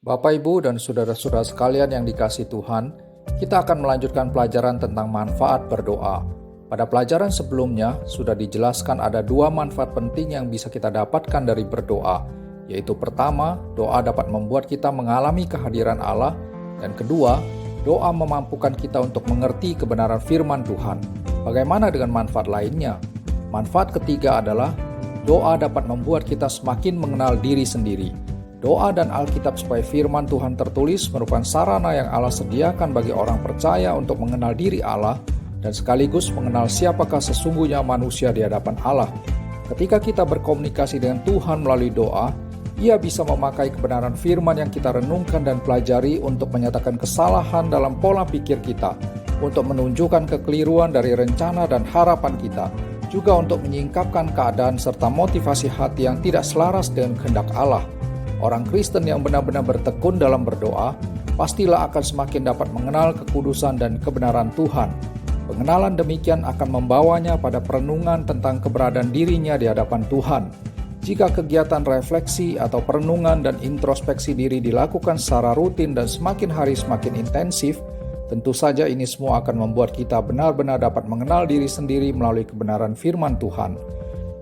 Bapak, Ibu, dan saudara-saudara sekalian yang dikasihi Tuhan, kita akan melanjutkan pelajaran tentang manfaat berdoa. Pada pelajaran sebelumnya, sudah dijelaskan ada dua manfaat penting yang bisa kita dapatkan dari berdoa, yaitu pertama, doa dapat membuat kita mengalami kehadiran Allah, dan kedua, doa memampukan kita untuk mengerti kebenaran firman Tuhan. Bagaimana dengan manfaat lainnya? Manfaat ketiga adalah, doa dapat membuat kita semakin mengenal diri sendiri. Doa dan Alkitab supaya firman Tuhan tertulis merupakan sarana yang Allah sediakan bagi orang percaya untuk mengenal diri Allah dan sekaligus mengenal siapakah sesungguhnya manusia di hadapan Allah. Ketika kita berkomunikasi dengan Tuhan melalui doa, Ia bisa memakai kebenaran firman yang kita renungkan dan pelajari untuk menyatakan kesalahan dalam pola pikir kita, untuk menunjukkan kekeliruan dari rencana dan harapan kita, juga untuk menyingkapkan keadaan serta motivasi hati yang tidak selaras dengan kehendak Allah. Orang Kristen yang benar-benar bertekun dalam berdoa, pastilah akan semakin dapat mengenal kekudusan dan kebenaran Tuhan. Pengenalan demikian akan membawanya pada perenungan tentang keberadaan dirinya di hadapan Tuhan. Jika kegiatan refleksi atau perenungan dan introspeksi diri dilakukan secara rutin dan semakin hari semakin intensif, tentu saja ini semua akan membuat kita benar-benar dapat mengenal diri sendiri melalui kebenaran firman Tuhan.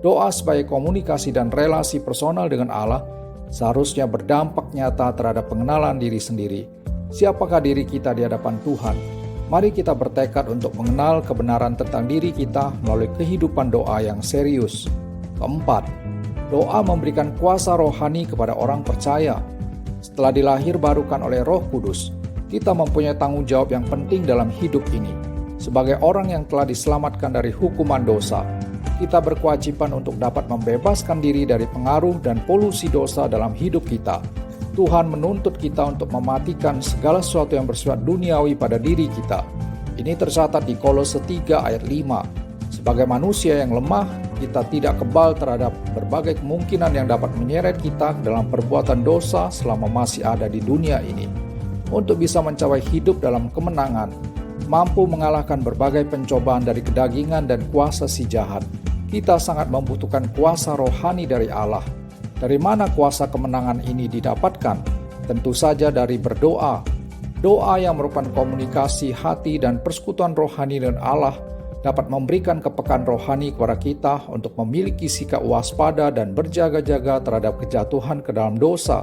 Doa sebagai komunikasi dan relasi personal dengan Allah seharusnya berdampak nyata terhadap pengenalan diri sendiri. Siapakah diri kita di hadapan Tuhan? Mari kita bertekad untuk mengenal kebenaran tentang diri kita melalui kehidupan doa yang serius. Keempat, doa memberikan kuasa rohani kepada orang percaya. Setelah dilahirbarukan oleh Roh Kudus, kita mempunyai tanggung jawab yang penting dalam hidup ini. Sebagai orang yang telah diselamatkan dari hukuman dosa, kita berkewajiban untuk dapat membebaskan diri dari pengaruh dan polusi dosa dalam hidup kita. Tuhan menuntut kita untuk mematikan segala sesuatu yang bersifat duniawi pada diri kita. Ini tercatat di Kolose 3 ayat 5. Sebagai manusia yang lemah, kita tidak kebal terhadap berbagai kemungkinan yang dapat menyeret kita dalam perbuatan dosa selama masih ada di dunia ini. Untuk bisa mencapai hidup dalam kemenangan, mampu mengalahkan berbagai pencobaan dari kedagingan dan kuasa si jahat, kita sangat membutuhkan kuasa rohani dari Allah. Dari mana kuasa kemenangan ini didapatkan? Tentu saja dari berdoa. Doa yang merupakan komunikasi hati dan persekutuan rohani dengan Allah dapat memberikan kepekaan rohani kepada kita untuk memiliki sikap waspada dan berjaga-jaga terhadap kejatuhan ke dalam dosa.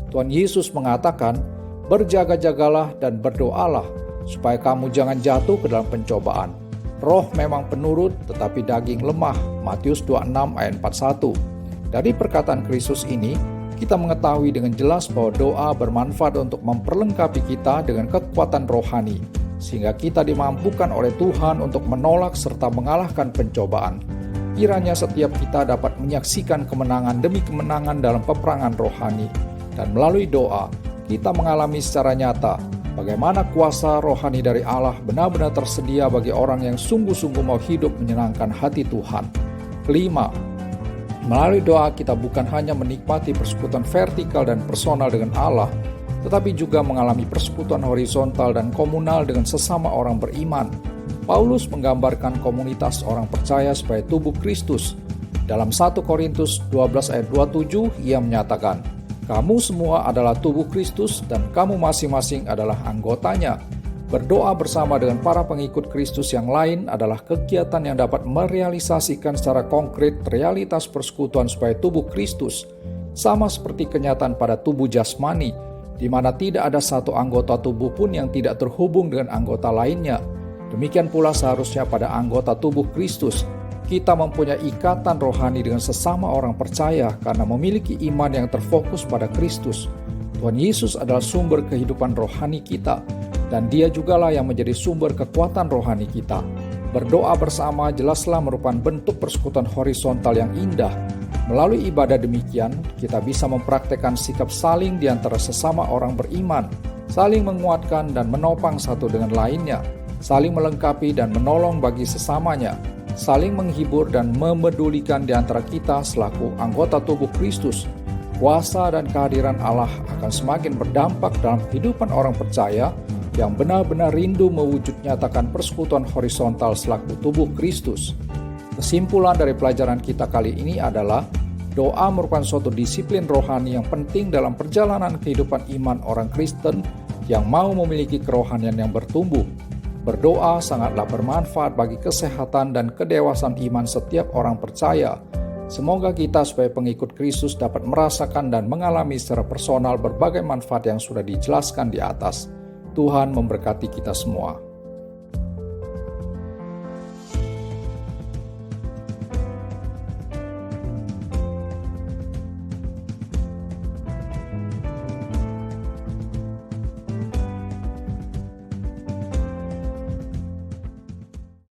Tuhan Yesus mengatakan, "Berjaga-jagalah dan berdoalah, supaya kamu jangan jatuh ke dalam pencobaan. Roh memang penurut, tetapi daging lemah." Matius 26 ayat 41. Dari perkataan Kristus ini, kita mengetahui dengan jelas bahwa doa bermanfaat untuk memperlengkapi kita dengan kekuatan rohani, sehingga kita dimampukan oleh Tuhan untuk menolak serta mengalahkan pencobaan. Kiranya setiap kita dapat menyaksikan kemenangan demi kemenangan dalam peperangan rohani, dan melalui doa, kita mengalami secara nyata bagaimana kuasa rohani dari Allah benar-benar tersedia bagi orang yang sungguh-sungguh mau hidup menyenangkan hati Tuhan. Kelima, melalui doa kita bukan hanya menikmati persekutuan vertikal dan personal dengan Allah, tetapi juga mengalami persekutuan horizontal dan komunal dengan sesama orang beriman. Paulus menggambarkan komunitas orang percaya sebagai tubuh Kristus. Dalam 1 Korintus 12 ayat 27, ia menyatakan, "Kamu semua adalah tubuh Kristus dan kamu masing-masing adalah anggotanya." Berdoa bersama dengan para pengikut Kristus yang lain adalah kegiatan yang dapat merealisasikan secara konkret realitas persekutuan sebagai tubuh Kristus, sama seperti kenyataan pada tubuh jasmani, di mana tidak ada satu anggota tubuh pun yang tidak terhubung dengan anggota lainnya. Demikian pula seharusnya pada anggota tubuh Kristus, kita mempunyai ikatan rohani dengan sesama orang percaya karena memiliki iman yang terfokus pada Kristus. Tuhan Yesus adalah sumber kehidupan rohani kita, dan Dia jugalah yang menjadi sumber kekuatan rohani kita. Berdoa bersama jelaslah merupakan bentuk persekutuan horizontal yang indah. Melalui ibadah demikian, kita bisa mempraktekkan sikap saling di antara sesama orang beriman, saling menguatkan dan menopang satu dengan lainnya, saling melengkapi dan menolong bagi sesamanya, saling menghibur dan memedulikan di antara kita selaku anggota tubuh Kristus. Kuasa dan kehadiran Allah akan semakin berdampak dalam kehidupan orang percaya yang benar-benar rindu mewujud nyatakan persekutuan horizontal selaku tubuh Kristus. Kesimpulan dari pelajaran kita kali ini adalah Berdoa merupakan suatu disiplin rohani yang penting dalam perjalanan kehidupan iman orang Kristen yang mau memiliki kerohanian yang bertumbuh. Berdoa sangatlah bermanfaat bagi kesehatan dan kedewasaan iman setiap orang percaya. Semoga kita sebagai pengikut Kristus dapat merasakan dan mengalami secara personal berbagai manfaat yang sudah dijelaskan di atas. Tuhan memberkati kita semua.